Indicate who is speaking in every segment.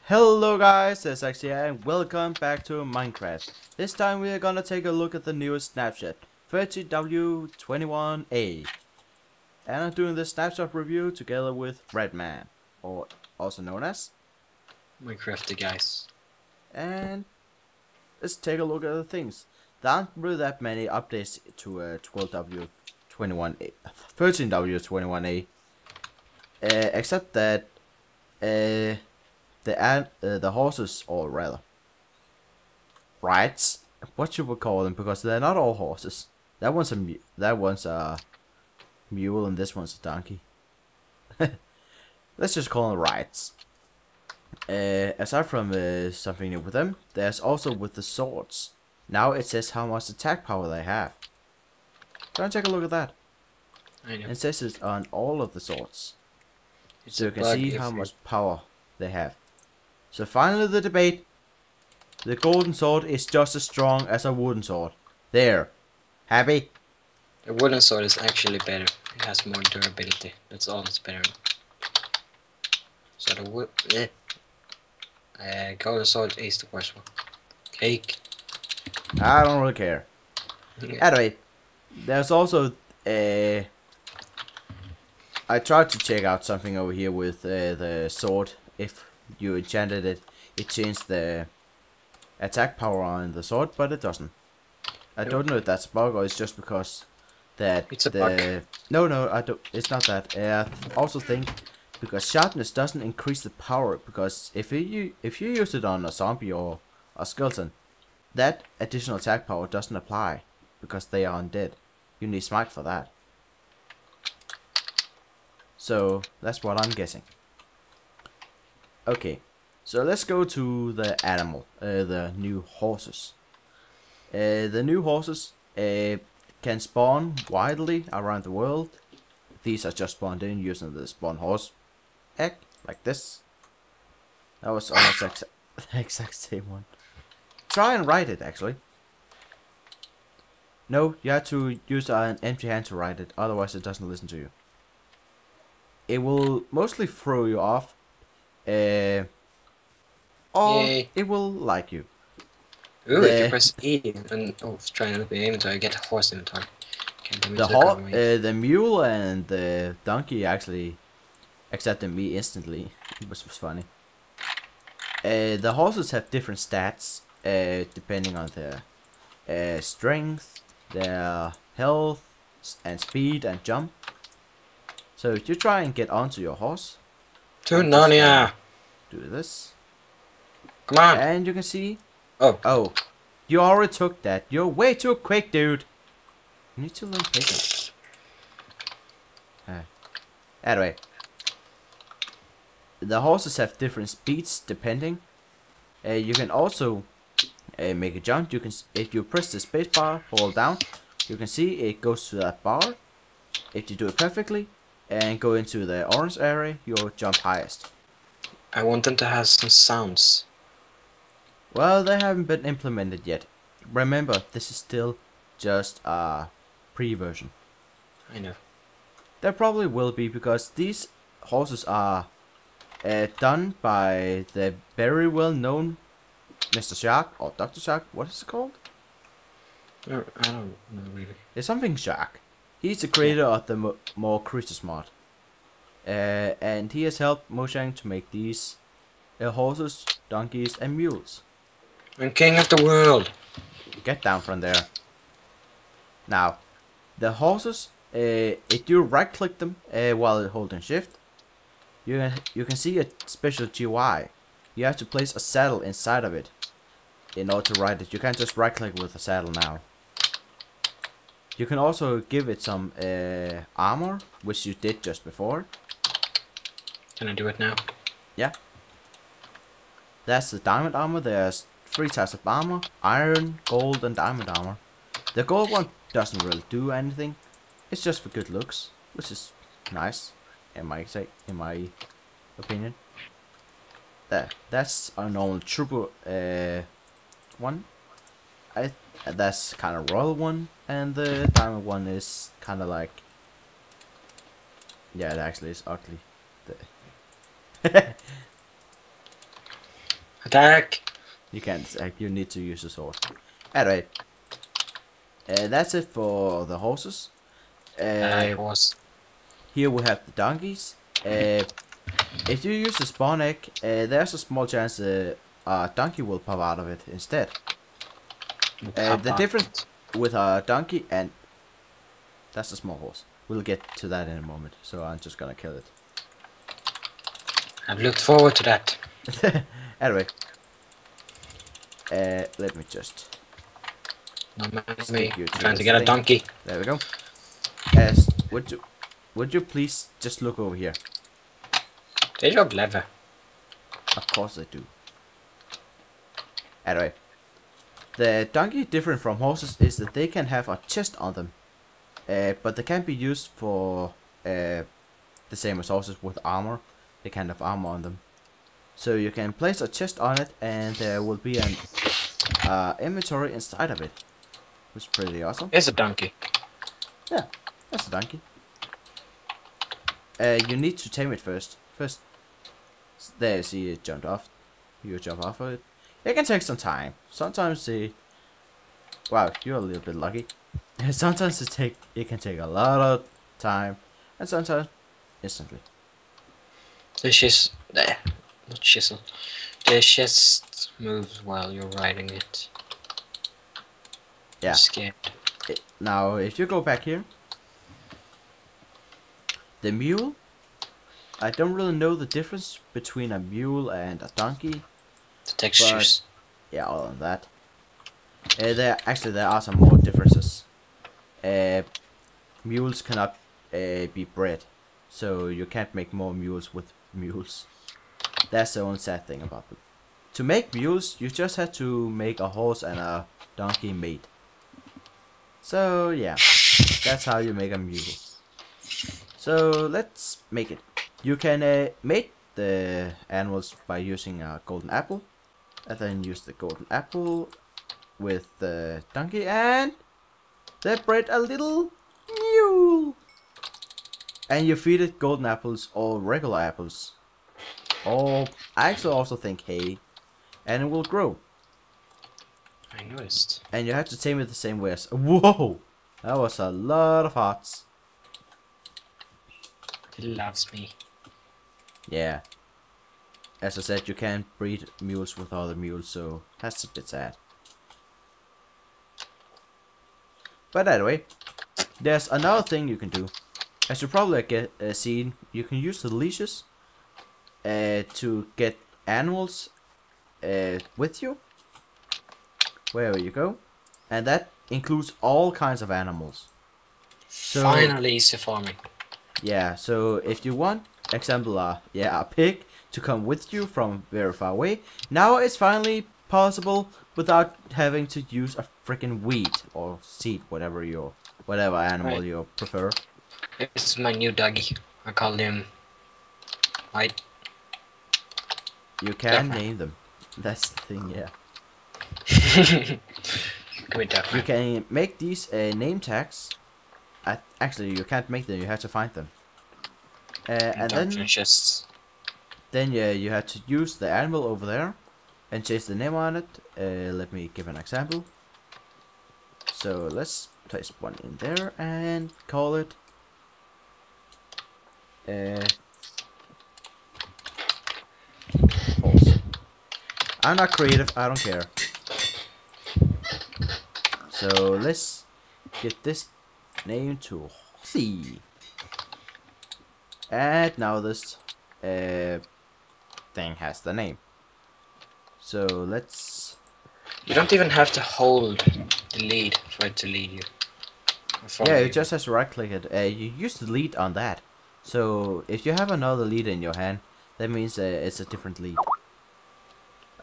Speaker 1: Hello guys, it's actually and welcome back to Minecraft. This time we are gonna take a look at the newest snapshot, 30W21A. And I'm doing this snapshot review together with Redman, or also known as.
Speaker 2: MinecraftTheGuys.
Speaker 1: And let's take a look at the things. There aren't really that many updates to 12W21A, 13W21A. Except that the horses, or rather rides, what you would call them, because they're not all horses. That one's a mule and this one's a donkey. Let's just call them rides. Aside from something new with them, there's also with the swords. Now it says how much attack power they have. Go and take a look at that.
Speaker 2: I know.
Speaker 1: It says it on all of the swords,
Speaker 2: It's
Speaker 1: so
Speaker 2: a
Speaker 1: you can
Speaker 2: bug
Speaker 1: see
Speaker 2: if
Speaker 1: how
Speaker 2: you-
Speaker 1: much power they have. So finally the debate. The golden sword is just as strong as a wooden sword. There. Happy?
Speaker 2: The wooden sword is actually better. It has more durability. That's all it's better. So the golden sword is the worst one. Cake.
Speaker 1: I don't really care. Anyway, there's also I tried to check out something over here with the sword. If you enchanted it, it changed the attack power on the sword, but it doesn't. I don't know if that's a bug or it's just because that
Speaker 2: It's a bug.
Speaker 1: No, I don't. It's not that. I also think because sharpness doesn't increase the power, because if you use it on a zombie or a skeleton, that additional attack power doesn't apply because they are undead. You need smite for that. So that's what I'm guessing. Okay, so let's go to the animal, the new horses. The new horses can spawn widely around the world. These are just spawned in using the spawn horse egg, like this. That was almost the exact same one. Try and write it, actually. No, you have to use an empty hand to write it, otherwise it doesn't listen to you. It will mostly throw you off, or
Speaker 2: Yay.
Speaker 1: it will like you.
Speaker 2: Ooh, if you press E and try and open the inventory, get a horse inventory.
Speaker 1: The mule and the donkey actually accepted me instantly, which was funny. The horses have different stats depending on their strength, their health, and speed and jump. So if you try and get onto your horse,
Speaker 2: To
Speaker 1: I'm just
Speaker 2: Narnia!
Speaker 1: do this,
Speaker 2: Come on!
Speaker 1: and you can see.
Speaker 2: Oh.
Speaker 1: You already took that. You're way too quick, dude. You need to learn patience. Anyway, the horses have different speeds depending. You can also make a jump. You can, if you press the space bar, hold down, you can see it goes to that bar. If you do it perfectly and go into the orange area, you'll jump highest.
Speaker 2: I want them to have some sounds.
Speaker 1: Well, they haven't been implemented yet. Remember, this is still just a pre-version.
Speaker 2: I know.
Speaker 1: There probably will be, because these horses are done by the very well known Mr. Shark, or Dr. Shark, what is it called?
Speaker 2: I don't know really.
Speaker 1: It's something Shark. He's the creator of the more creatures mod. And he has helped Mojang to make these horses, donkeys and mules.
Speaker 2: I'm king of the world!
Speaker 1: Get down from there. Now, the horses, if you right click them while holding shift, you can see a special GUI. You have to place a saddle inside of it in order to ride it. You can't just right click with a saddle now. You can also give it some armor, which you did just before.
Speaker 2: Can I do it now?
Speaker 1: Yeah. That's the diamond armor. There's 3 types of armor: iron, gold and diamond armor. The gold one doesn't really do anything. It's just for good looks, which is nice, in my opinion. That's a normal trooper one. That's kind of royal one, and the diamond one is kind of like, yeah, it actually is ugly.
Speaker 2: Attack!
Speaker 1: You can't attack, you need to use the sword. Anyway, that's it for the horses.
Speaker 2: Horse.
Speaker 1: Here we have the donkeys. If you use the spawn egg, there's a small chance a donkey will pop out of it instead. The difference with a donkey and... That's a small horse. We'll get to that in a moment, so I'm just gonna kill it.
Speaker 2: I've looked forward to that.
Speaker 1: Anyway. Let me just...
Speaker 2: No,
Speaker 1: stick you
Speaker 2: I'm
Speaker 1: to
Speaker 2: trying to
Speaker 1: this
Speaker 2: get a
Speaker 1: thing.
Speaker 2: donkey.
Speaker 1: There we go. Would you please just look over here?
Speaker 2: They drop leather.
Speaker 1: Of course they do. Anyway. The donkey, different from horses, is that they can have a chest on them. But they can be used for the same as horses with armor. They can have armor on them. So you can place a chest on it and there will be an inventory inside of it. Which is pretty awesome.
Speaker 2: It's a donkey.
Speaker 1: Yeah, that's a donkey. You need to tame it first. There you see it jumped off. You jump off of it. It can take some time. Sometimes wow, you're a little bit lucky. Sometimes it can take a lot of time, and sometimes instantly.
Speaker 2: The chest, not chisel. The chest moves while you're riding it.
Speaker 1: Yeah.
Speaker 2: I'm scared.
Speaker 1: Now, if you go back here, the mule. I don't really know the difference between a mule and a donkey.
Speaker 2: The textures.
Speaker 1: But, yeah, other than that. There are some more differences. Mules cannot be bred, so you can't make more mules with mules. That's the only sad thing about them. To make mules, you just have to make a horse and a donkey mate. So yeah, that's how you make a mule. So let's make it. You can mate the animals by using a golden apple, and then use the golden apple with the donkey, and they bred a little mule. And you feed it golden apples or regular apples, or I actually also think hay, and it will grow.
Speaker 2: I noticed.
Speaker 1: And you have to tame it the same way as... Whoa! That was a lot of hearts.
Speaker 2: It loves me.
Speaker 1: Yeah. As I said, you can't breed mules with other mules, so that's a bit sad. But anyway, there's another thing you can do. As you probably get seen, you can use the leashes to get animals with you wherever you go, and that includes all kinds of animals. So,
Speaker 2: finally, easy farming.
Speaker 1: Yeah, so if you want, example, a pig to come with you from very far away, now it's finally possible without having to use a freaking wheat or seed, whatever animal you prefer.
Speaker 2: This is my new doggy. I call him White.
Speaker 1: You can name them. That's the thing, yeah. You can make these name tags. Actually, you can't make them. You have to find them. And then you have to use the animal over there and change the name on it. Let me give an example. So let's place one in there and call it horse. I'm not creative, I don't care. So let's get this name to Horsey. And now this thing has the name. So let's...
Speaker 2: You don't even have to hold the lead for it to lead you.
Speaker 1: Yeah, you just have to right click it. You use the lead on that. So if you have another lead in your hand, that means it's a different lead.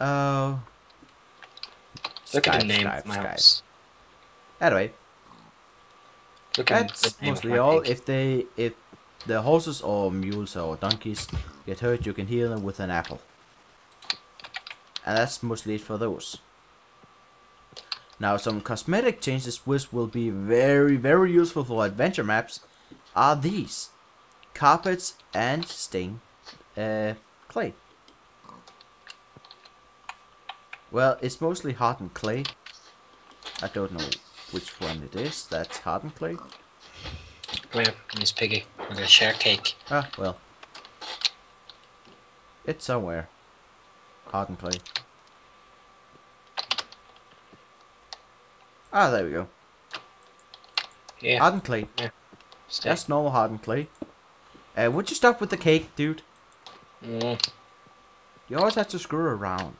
Speaker 1: Oh.
Speaker 2: Look at the name of my house.
Speaker 1: Anyway,
Speaker 2: That's
Speaker 1: mostly all. If the horses or mules or donkeys get hurt, you can heal them with an apple. And that's mostly it for those. Now, some cosmetic changes which will be very, very useful for adventure maps are these: carpets and stained clay. Well, it's mostly hardened clay. I don't know which one it is. That's hardened clay.
Speaker 2: Come here, Miss Piggy. We're gonna share cake.
Speaker 1: Ah, well. It's somewhere. Hardened clay. Ah, there we go.
Speaker 2: Yeah.
Speaker 1: Hardened clay.
Speaker 2: Yeah. Stay.
Speaker 1: That's normal hardened clay. Would you stop with the cake, dude?
Speaker 2: Mm.
Speaker 1: You always have to screw around.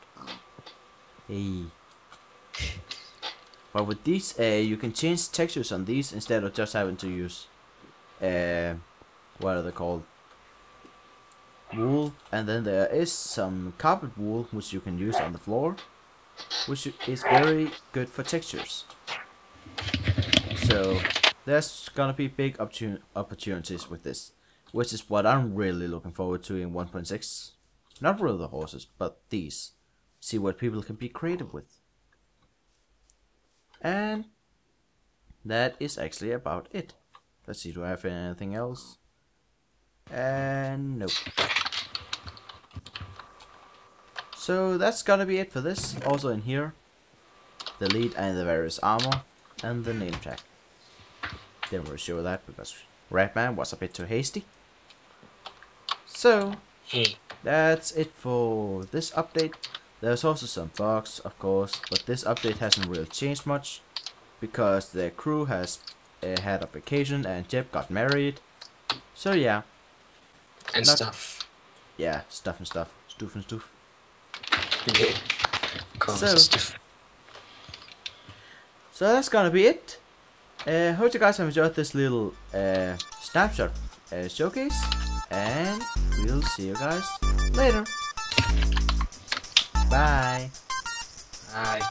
Speaker 1: Hey. But with these, you can change textures on these instead of just having to use, what are they called? Wool. And then there is some carpet wool which you can use on the floor, which is very good for textures. So there's gonna be big opportunities with this, which is what I'm really looking forward to in 1.6. Not really the horses, but these. See what people can be creative with. And that is actually about it. Let's see, do I have anything else? And nope. So that's gonna be it for this. Also in here, the lead and the various armor and the name tag. Didn't really show that because Redman was a bit too hasty. So that's it for this update. There's also some bugs, of course, but this update hasn't really changed much because the crew has had a vacation and Jeb got married. So yeah.
Speaker 2: And stuff.
Speaker 1: Yeah, stuff and stuff. Stoof and stoof.
Speaker 2: Yeah.
Speaker 1: So that's gonna be it. Hope you guys have enjoyed this little snapshot showcase, and we'll see you guys later. Bye.
Speaker 2: Bye.